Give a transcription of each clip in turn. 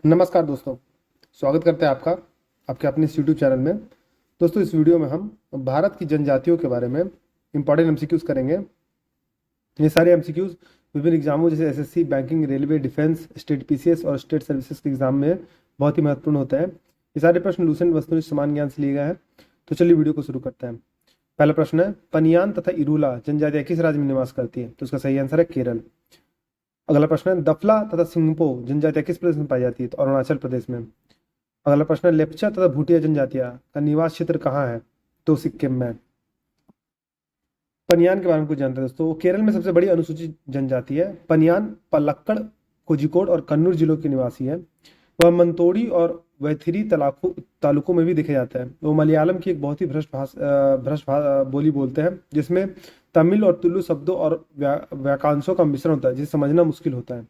नमस्कार दोस्तों। स्वागत करते हैं आपका आपके अपने इस यूट्यूब चैनल में। दोस्तों, इस वीडियो में हम भारत की जनजातियों के बारे में इंपॉर्टेंट एमसीक्यूज करेंगे। ये सारे एमसीक्यूज विभिन्न एग्जामों जैसे SSC, banking, railway, defence, state PCS और स्टेट सर्विसेज के एग्जाम में बहुत ही महत्वपूर्ण होते हैं। ये सारे प्रश्न लूसेंट वस्तुनिष्ठ समान ज्ञान से लिए गए हैं। तो चलिए वीडियो को शुरू करते हैं। पहला प्रश्न है, पनियान तथा इरूला जनजातियां किस राज्य में निवास करती है? तो उसका सही आंसर है केरल। अगला प्रश्न है, दफला तथा सिंगपो जनजातियां किस प्रदेश में पाई जाती है? तो अरुणाचल प्रदेश में। अगला प्रश्न है, लेप्चा तथा भूटिया जनजातियां का निवास क्षेत्र कहाँ है? तो सिक्किम में। पनियान के बारे में कुछ जानते हैं दोस्तों। वो केरल में सबसे बड़ी अनुसूचित जनजाति है। पनियान पलक्कड़, कोझिकोड और कन्नूर जिलों के निवासी है। वह मंतोड़ी और वैथिरी तालुकों में भी देखे जाता है। वो मलयालम की एक बहुत ही बोली बोलते हैं, जिसमें तमिल और तुलु शब्दों और वाक्यांशों का मिश्रण होता है, जिसे समझना मुश्किल होता है।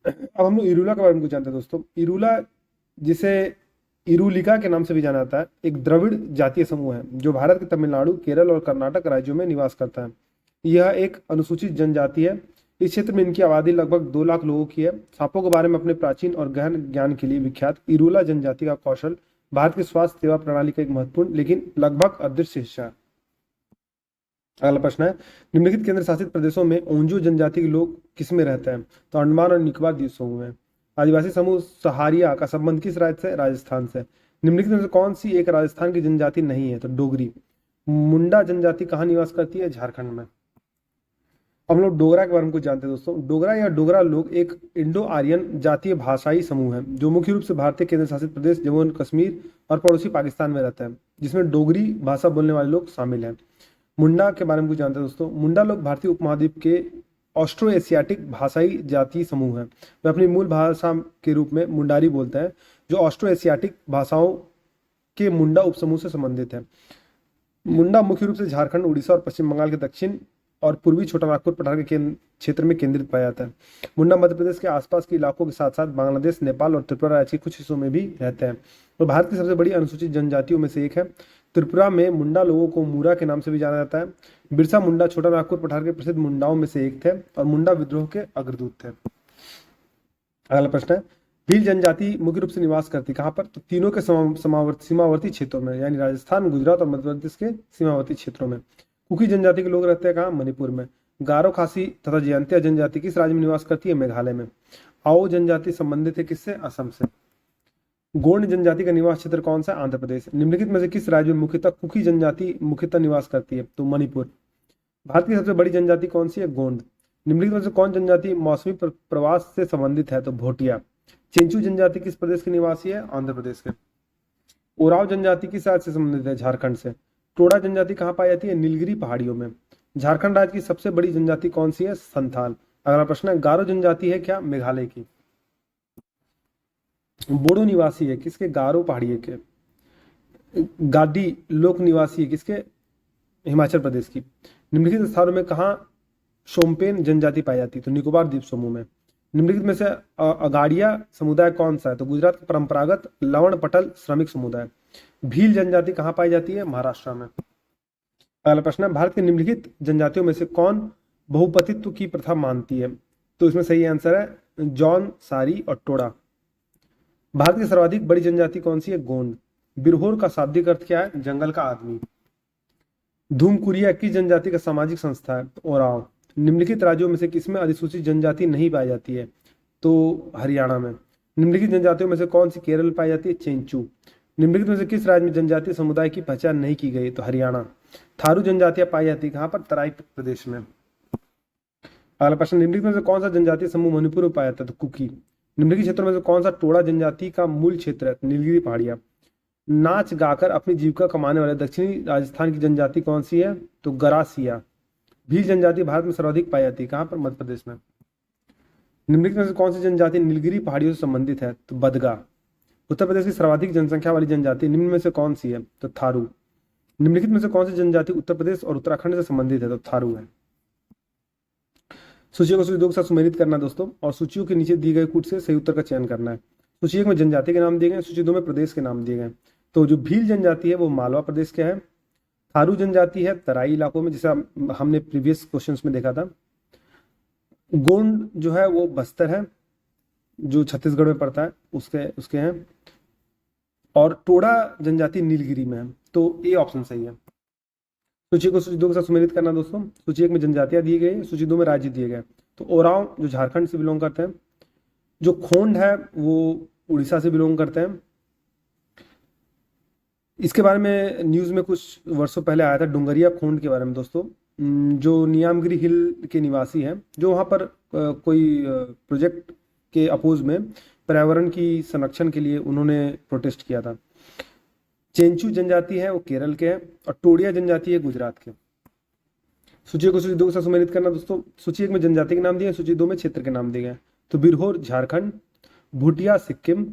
अब हम लोग इरूला के बारे में कुछ जानते हैं दोस्तों। इरूला, जिसे इरूलिका के नाम से भी जाना जाता है, एक द्रविड़ जातीय समूह है जो भारत के तमिलनाडु, केरल और कर्नाटक राज्यों में निवास करता है। यह एक अनुसूचित जनजाति है। इस क्षेत्र में इनकी आबादी लगभग 2 लाख लोगों की है। सांपों के बारे में अपने प्राचीन और गहन ज्ञान के लिए विख्यात इरूला जनजाति का कौशल भारत की स्वास्थ्य सेवा प्रणाली का एक महत्वपूर्ण लेकिन लगभग अदृश्य हिस्सा है। अगला प्रश्न है, निम्नलिखित केंद्र शासित प्रदेशों में ओंजो जनजाति के लोग किसमें रहते हैं? तो अंडमान और निकोबार द्वीप समूह में। आदिवासी समूह सहारिया का संबंध किस राज्य से? राजस्थान से। निम्नलिखित में से कौन सी एक राजस्थान की जनजाति नहीं है? तो डोगरी। मुंडा जनजाति कहाँ निवास करती है? झारखंड में। हम लोग डोगरा के बारे में कुछ जानते हैं दोस्तों। डोगरा या डोगरा लोग एक इंडो आर्यन जातीय भाषाई समूह है जो मुख्य रूप से भारतीय केंद्र शासित प्रदेश जम्मू एंड कश्मीर और पड़ोसी पाकिस्तान में रहता है, जिसमें डोगरी भाषा बोलने वाले लोग शामिल हैं। मुंडा के बारे में कुछ जानते हैं दोस्तों। मुंडा लोग भारतीय उपमहाद्वीप के ऑस्ट्रो एशियाटिक भाषाई जातीय समूह है। वे अपनी मूल भाषा के रूप में मुंडारी बोलते हैं, जो ऑस्ट्रो एशियाटिक भाषाओं के मुंडा उपसमूह से संबंधित है। मुंडा मुख्य रूप से झारखंड, उड़ीसा और पश्चिम बंगाल के दक्षिण और पूर्वी छोटानागपुर पठार के क्षेत्र में केंद्रित पाया जाता है। मुंडा मध्य प्रदेश के आसपास के इलाकों के साथ साथ बांग्लादेश, नेपाल और त्रिपुरा राज्य के कुछ हिस्सों में भी रहते हैं। तो भारत की सबसे बड़ी अनुसूचित जनजातियों में से एक है। त्रिपुरा में मुंडा लोगों को मूरा के नाम से भी जाना जाता है। बिरसा मुंडा छोटानागपुर पठार के प्रसिद्ध मुंडाओं में से एक थे और मुंडा विद्रोह के अग्रदूत थे। अगला प्रश्न है, भील जनजाति मुख्य रूप से निवास करती कहाँ पर? तो तीनों के सीमावर्ती क्षेत्रों में, यानी राजस्थान, गुजरात और मध्य प्रदेश के सीमावर्ती क्षेत्रों में। कुकी जनजाति के लोग रहते हैं कहाँ? मणिपुर में। गारो, खासी तथा जयंतिया जनजाति किस राज्य में निवास करती है? मेघालय में। आओ जनजाति संबंधित है किससे? असम से। गोंड जनजाति का निवास क्षेत्र कौन सा? आंध्र प्रदेश। निम्नलिखित में से किस राज्य में मुख्यतः कुकी जनजाति मुख्यतः निवास करती है? तो मणिपुर। भारत की सबसे बड़ी जनजाति कौन सी है? गोंड। निम्नलिखित में से कौन जनजाति मौसमी प्रवास से संबंधित है? तो भोटिया। चेंचू जनजाति किस प्रदेश के निवासी है? आंध्र प्रदेश के। ओराव जनजाति किस राज्य से संबंधित है? झारखंड से। टोडा जनजाति कहाँ पाई जाती है? नीलगिरी पहाड़ियों में। झारखंड राज्य की सबसे बड़ी जनजाति कौन सी है? संथाल। अगला प्रश्न है, गारो जनजाति है क्या? मेघालय की। बोडो निवासी है किसके? गारो पहाड़ियों के। गादी लोक निवासी है किसके? हिमाचल प्रदेश की। निम्नलिखित स्थानों में कहाँ शोम्पेन जनजाति पाई जाती है? तो निकोबार द्वीप समूह में। निम्नलिखित में से अगाड़िया समुदाय कौन सा है? तो गुजरात का परंपरागत लवण पटल श्रमिक समुदाय। भील जनजाति कहाँ पाई जाती है? महाराष्ट्र में। अगला प्रश्न है, भारत के निम्नलिखित जनजातियों में से कौन बहुपतित्व की प्रथा मानती है? तो इसमें सही आंसर है जॉन, सारी और टोडा। भारत की सर्वाधिक बड़ी जनजाति कौन सी है? गोंड। बिरहोर का शाब्दिक अर्थ क्या है? जंगल का आदमी। धूमकुरिया किस जनजाति का सामाजिक संस्था है? ओराव। निम्नलिखित राज्यों में से किसमें अधिसूचित जनजाति नहीं पाई जाती है? तो हरियाणा में। निम्नलिखित जनजातियों में से कौन सी केरल पाई जाती है? चेंचू। निम्नलिखित में से किस राज्य में जनजातीय समुदाय की पहचान नहीं की गई? तो हरियाणा। थारू जनजातियां पाई जाती है कहाँ पर? तराई प्रदेश में। अगला प्रश्न, निम्नलिखित में से कौन सा जनजातीय समूह मणिपुर में पाया जाता है? तो कुकी। निम्नलिखित क्षेत्रों में से कौन सा टोडा जनजाति का मूल क्षेत्र है? नीलगिरी पहाड़ियां। नाच गाकर अपनी जीविका कमाने वाले दक्षिणी राजस्थान की जनजाति कौन सी है? तो गरासिया। भील जनजाति भारत में सर्वाधिक पाई जाती है कहाँ पर? मध्य प्रदेश में। निम्नलिखित में से कौन सी जनजाति नीलगिरी पहाड़ियों से संबंधित है? तो बदगा। उत्तर प्रदेश की सर्वाधिक जनसंख्या वाली जनजाति निम्न में से कौन सी है? तो थारू। निम्नलिखित में से कौन सी जनजाति उत्तर प्रदेश और उत्तराखंड से संबंधित है? तो थारू है। सूचियों को सूची 2 के साथ सुमेलित करना दोस्तों, और सूचियों के नीचे दी गई कूट से सही उत्तर का चयन करना है। सूची 1 में जनजाति के नाम दिए गए, सूची 2 में प्रदेश के नाम दिए गए। तो जो भील जनजाति है वो मालवा प्रदेश के है। थारू जनजाति है तराई इलाकों में, जैसे हमने प्रीवियस क्वेश्चंस में देखा था। गोंड जो है वो बस्तर है। जो छत्तीसगढ़ में पड़ता है उसके उसके हैं। और टोडा जनजाति नीलगिरी में है। तो ए ऑप्शन सही है। सूची को सूची दो के साथ सुमेलित करना दोस्तों। सूची एक में जनजातियां दी गई, सूची दो में राज्य दिए गए। तो ओरांव जो झारखंड से बिलोंग करते हैं, जो खोंड है वो उड़ीसा से बिलोंग करते हैं। इसके बारे में न्यूज़ में कुछ वर्षों पहले आया था, डुंगरिया खोंड के बारे में दोस्तों। जो नियामगिरी हिल के निवासी हैं, जो वहाँ पर कोई प्रोजेक्ट के अपोज में पर्यावरण की संरक्षण के लिए उन्होंने प्रोटेस्ट किया था। चेंचू जनजाति है वो केरल के हैं, और टोडिया जनजाति है गुजरात के। सूची को सूची दो के साथ सम्मिलित करना दोस्तों। सूची एक में जनजाति के नाम दिए हैं, सूची दो में क्षेत्र के नाम दिए गए हैं। तो बिरहोर झारखंड, भूटिया सिक्किम,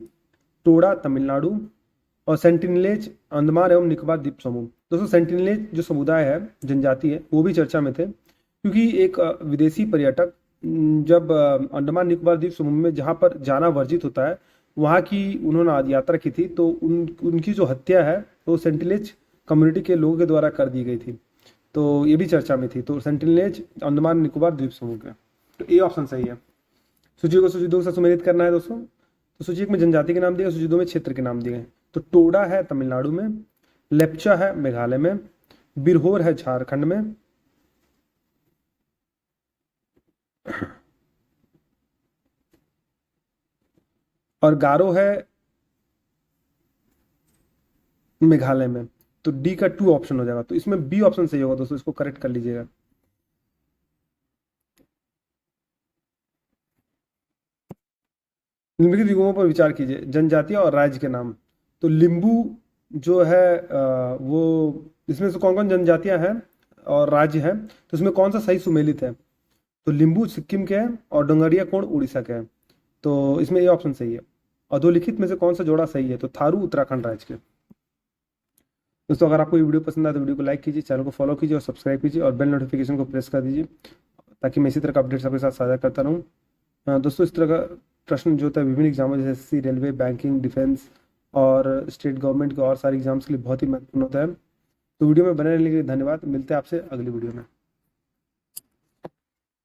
टोडा तमिलनाडु, और सेंटिनलेज अंडमान एवं निकोबार द्वीप समूह। दोस्तों सेंटिनलेज जो समुदाय है, जनजाति है, वो भी चर्चा में थे, क्योंकि एक विदेशी पर्यटक जब अंडमान निकोबार द्वीप समूह में जहाँ पर जाना वर्जित होता है वहाँ की उन्होंने यात्रा की थी, तो उनकी जो हत्या है वो सेंटिनलेज कम्युनिटी के लोगों के द्वारा कर दी गई थी। तो ये भी चर्चा में थी। तो सेंटिनलेज अंडमान निकोबार द्वीप समूह का, तो ए ऑप्शन सही है। सूची को सूची दो से सम्मिलित करना है दोस्तों। तो सूची एक में जनजाति के नाम दिए, सूची दो में क्षेत्र के नाम दिए गए। तो टोडा है तमिलनाडु में, लेप्चा है मेघालय में, बिरहोर है झारखंड में, और गारो है मेघालय में। तो डी का 2 ऑप्शन हो जाएगा। तो इसमें बी ऑप्शन सही होगा दोस्तों, इसको करेक्ट कर लीजिएगा। निम्नलिखित युगों पर विचार कीजिए, जनजातियां और राज्य के नाम। तो लिंबू जो है वो, इसमें से कौन कौन जनजातियां हैं और राज्य है, तो इसमें कौन सा सही सुमेलित है। तो लिंबू सिक्किम के हैं और डोंगरिया कोण उड़ीसा के हैं। तो इसमें ये ऑप्शन सही है। अधोलिखित में से कौन सा जोड़ा सही है, तो थारू उत्तराखंड राज्य के। दोस्तों अगर आपको ये वीडियो पसंद आए तो वीडियो को लाइक कीजिए, चैनल को फॉलो कीजिए और सब्सक्राइब कीजिए, और बेल नोटिफिकेशन को प्रेस कर दीजिए, ताकि मैं इसी तरह का अपडेट्स आपके साथ साझा करता रहूँ। दोस्तों इस तरह का प्रश्न जो होता है विभिन्न एग्जामों जैसे एसएससी, रेलवे, बैंकिंग, डिफेंस और स्टेट गवर्नमेंट के और सारे एग्जाम्स के लिए बहुत ही महत्वपूर्ण होता है। तो वीडियो में बने रहने के लिए धन्यवाद। मिलते हैं आपसे अगली वीडियो में।